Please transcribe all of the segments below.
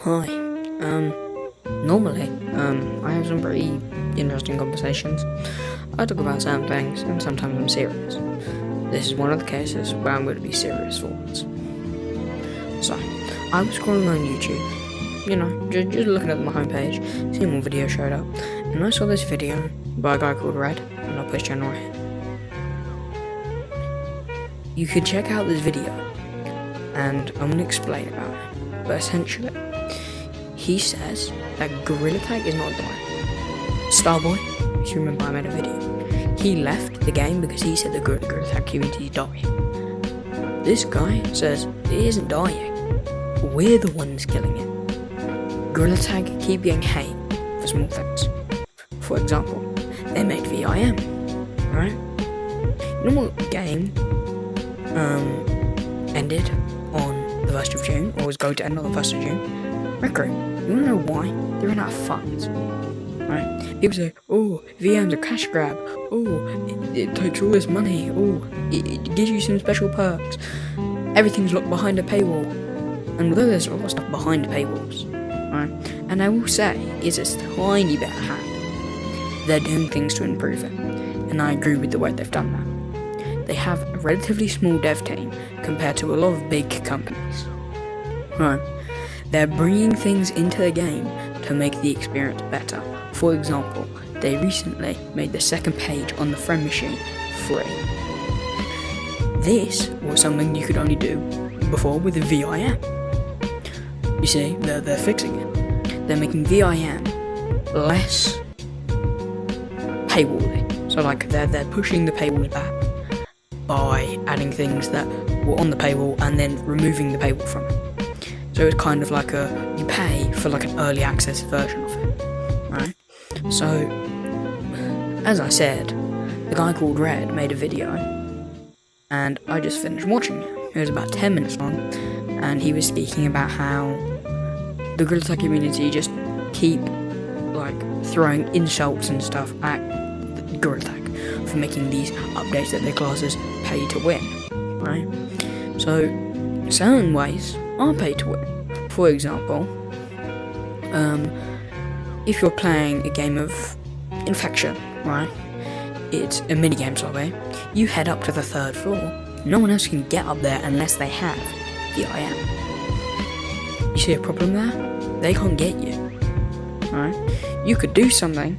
Hi. Normally, I have some pretty interesting conversations. I talk about certain things, and sometimes I'm serious. This is one of the cases where I'm going to be serious for once. So, I was scrolling on YouTube, just looking at my homepage, seeing what video showed up, and I saw this video by a guy called Red, and I'll put his channel right here. You could check out this video, and I'm going to explain about it, but essentially, he says that Gorilla Tag is not dying. Starboy, if you remember, I made a video. He left the game because he said the Gorilla Tag community is dying. This guy says it isn't dying. We're the ones killing it. Gorilla Tag keep getting hate for small things. For example, they made VIM, right? You know what game ended on the 1st of June, or was going to end on the 1st of June? Rec Room. You wanna know why? They ran out of funds. Right? People say, oh, VM's a cash grab. Oh, it takes all this money. Oh, it gives you some special perks. Everything's locked behind a paywall. And although there's a lot of stuff behind paywalls, right? And I will say, it's a tiny bit of hand. They're doing things to improve it. And I agree with the way they've done that. They have a relatively small dev team compared to a lot of big companies. Right? They're bringing things into the game to make the experience better. For example, they recently made the second page on the friend machine free. This was something you could only do before with the VIM. You see, they're fixing it. They're making VIM less paywall-y. So they're pushing the paywall back by adding things that were on the paywall and then removing the paywall from it. So it's kind of like you pay for like an early access version of it, right? So, as I said, the guy called Red made a video, and I just finished watching it. It was about 10 minutes long, and he was speaking about how the Gorilla Tag community just keep throwing insults and stuff at the Gorilla Tag for making these updates that their classes pay to win, right? So, certain ways are pay to win. For example, if you're playing a game of Infection, right? It's a minigame lobby. You head up to the 3rd floor. No one else can get up there unless they have VIM. You see a problem there? They can't get you, right? You could do something,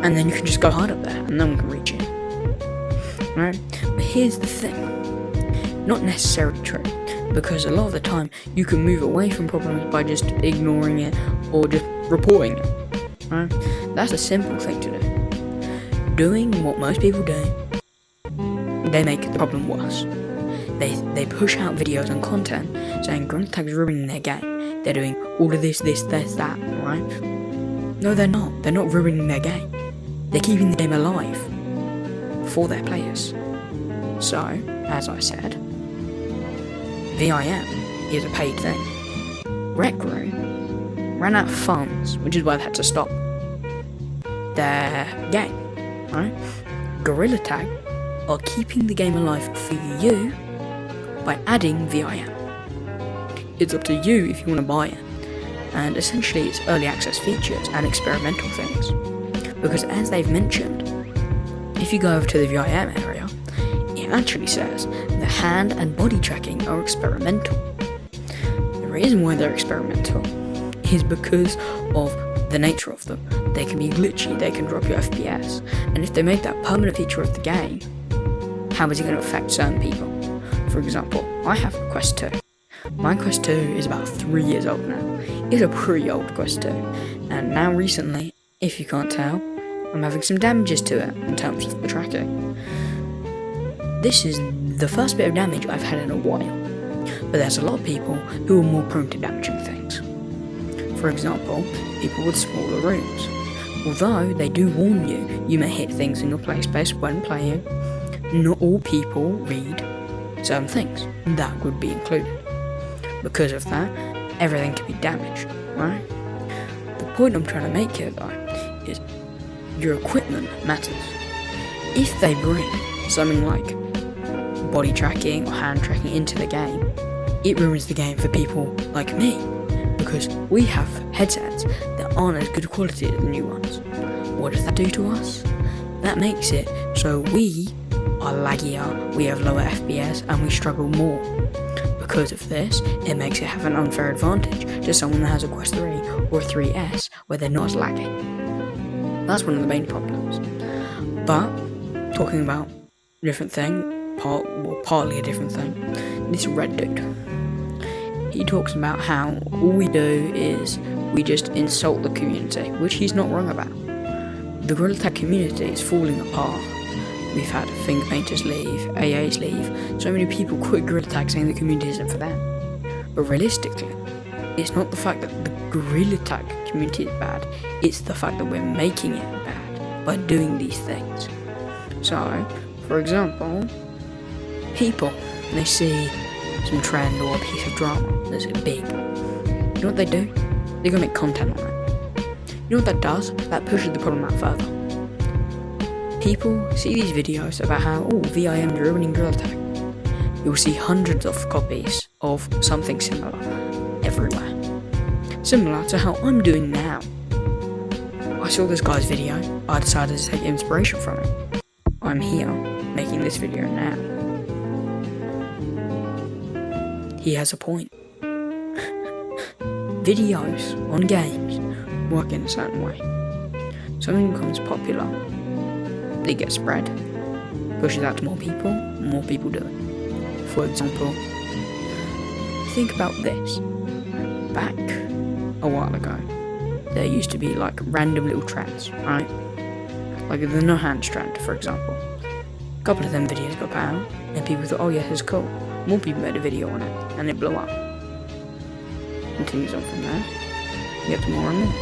and then you can just go hide up there, and no one can reach you, right? But here's the thing. Not necessarily true. Because a lot of the time, you can move away from problems by just ignoring it or just reporting it, right? That's a simple thing to do. Doing what most people do, they make the problem worse. They push out videos and content saying Gorilla Tag's ruining their game. They're doing all of this, that, right? No, they're not. They're not ruining their game. They're keeping the game alive for their players. So, as I said, VIM is a paid thing. Rec Room ran out of funds, which is why they had to stop their game, right? Gorilla Tag are keeping the game alive for you by adding VIM. It's up to you if you want to buy it. And essentially it's early access features and experimental things. Because as they've mentioned, if you go over to the VIM area, it actually says the hand and body tracking are experimental. The reason why they're experimental is because of the nature of them. They can be glitchy, they can drop your FPS, and if they make that permanent feature of the game, how is it going to affect certain people? For example, I have a Quest 2. My Quest 2 is about 3 years old now. It's a pretty old Quest 2, and now recently, if you can't tell, I'm having some damages to it in terms of the tracking. This is the first bit of damage I've had in a while, but there's a lot of people who are more prone to damaging things. For example, people with smaller rooms. Although they do warn you, you may hit things in your play space when playing, not all people read certain things. That would be included. Because of that, everything can be damaged, right? The point I'm trying to make here though, is your equipment matters. If they bring something like body tracking or hand tracking into the game, it ruins the game for people like me, because we have headsets that aren't as good quality as the new ones. What does that do to us? That makes it so we are laggier, we have lower FPS, and we struggle more. Because of this, it makes it have an unfair advantage to someone that has a Quest 3 or 3S where they're not as laggy. That's one of the main problems. But, talking about a different thing, partly a different thing, this red dude. He talks about how all we do is we just insult the community, which he's not wrong about. The gorrila tag community is falling apart. We've had finger painters leave, AAs leave, so many people quit gorrila tag saying the community isn't for them. But realistically, it's not the fact that the gorrila tag community is bad, it's the fact that we're making it bad by doing these things. So, for example, people, they see some trend or a piece of drama that's big. You know what they do? They go make content on it. You know what that does? That pushes the problem out further. People see these videos about how, VIM's ruining gorrila tag. You'll see hundreds of copies of something similar everywhere. Similar to how I'm doing now. I saw this guy's video, I decided to take inspiration from it. I'm here, making this video now. He has a point. Videos on games work in a certain way. Something becomes popular, they get spread, pushes out to more people do it. For example, think about this. Back a while ago, there used to be like random little trends, right? Like the no hands trend, for example. A couple of them videos got put out, and people thought, oh yeah, this is cool. More people made a video on it, and it blew up. Continues on from there, you get more and more.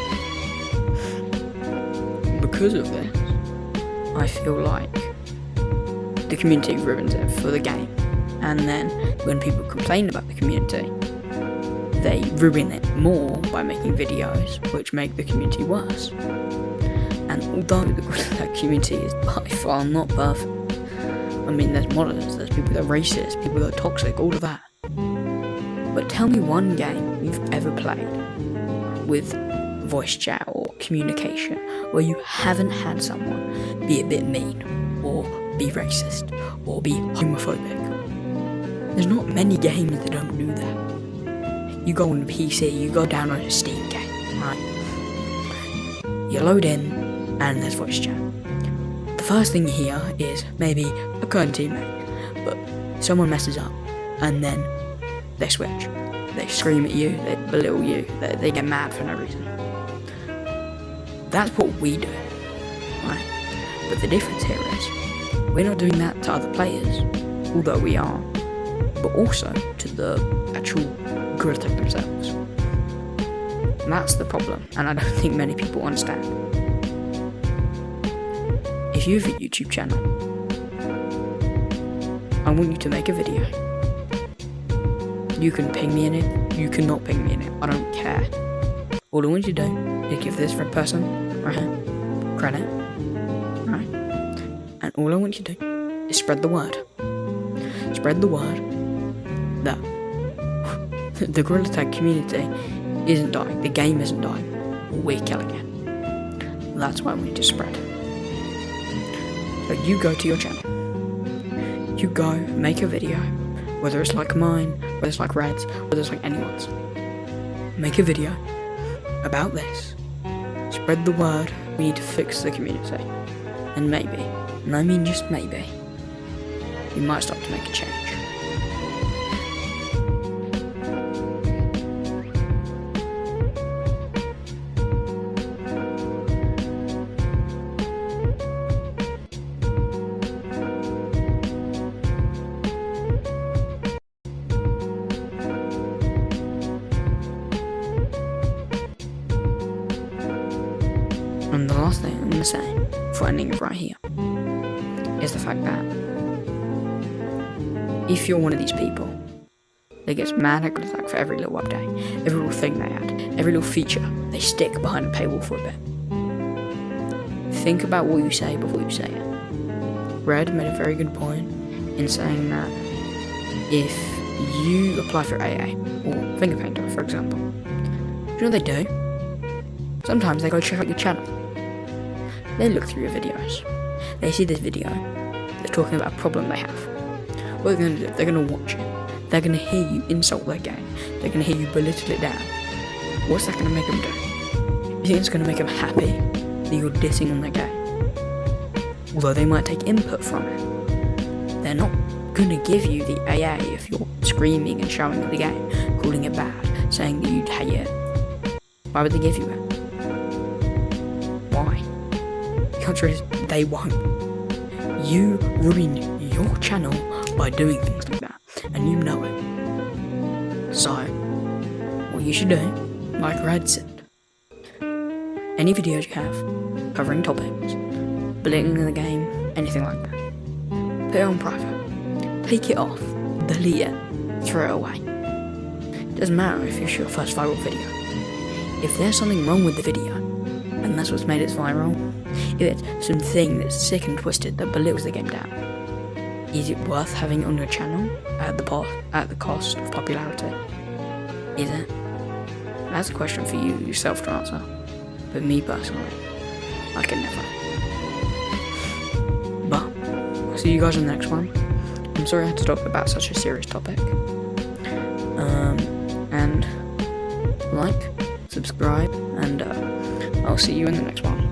Because of this, I feel like the community ruins it for the game. And then, when people complain about the community, they ruin it more by making videos which make the community worse. And although the gorrila tag community is by far not perfect, I mean, there's modders, there's people that are racist, people that are toxic, all of that. But tell me one game you've ever played with voice chat or communication where you haven't had someone be a bit mean, or be racist, or be homophobic. There's not many games that don't do that. You go on the PC, you go download a Steam game, right? You load in, and there's voice chat. The first thing you hear is maybe a current teammate, but someone messes up, and then they switch. They scream at you, they belittle you, they get mad for no reason. That's what we do, right? But the difference here is, we're not doing that to other players, although we are, but also to the actual gorrila tag themselves. And that's the problem, and I don't think many people understand. If you have a YouTube channel, I want you to make a video. You can ping me in it, you cannot ping me in it, I don't care. All I want you to do is give this red person, right here, credit, right? And all I want you to do is spread the word. Spread the word that the gorrila tag community isn't dying, the game isn't dying, we're killing it. That's why we need to spread. So you go to your channel, you go make a video, whether it's like mine, whether it's like Red's, whether it's like anyone's. Make a video about this, spread the word, we need to fix the community, and maybe, and I mean just maybe, you might start to make a change. And the last thing I'm going to say, before ending it right here, is the fact that if you're one of these people that gets mad at gorrila tag for every little update, every little thing they add, every little feature, they stick behind a paywall for a bit. Think about what you say before you say it. Red made a very good point in saying that if you apply for AA, or Finger Painter for example, you know what they do? Sometimes they go check out your channel. They look through your videos. They see this video. They're talking about a problem they have. What they're going to do, they're going to watch it. They're going to hear you insult their game. They're going to hear you belittle it down. What's that going to make them do? You think it's going to make them happy that you're dissing on their game? Although they might take input from it, they're not going to give you the AA if you're screaming and shouting at the game, calling it bad, saying that you'd hate it. Why would they give you it? Why? The answer is they won't. You ruin your channel by doing things like that, and you know it. So, what you should do, like Red said, any videos you have covering topics, belittling the game, anything like that, put it on private. Take it off, delete it, throw it away. It doesn't matter if it's your first viral video. If there's something wrong with the video, and that's what's made it viral, if it's something that's sick and twisted that belittles the game down, is it worth having it on your channel at the cost of popularity? Is it? That's a question for you yourself to answer. But me personally, I can never. But I'll see you guys in the next one. I'm sorry I had to talk about such a serious topic. And like, subscribe, and I'll see you in the next one.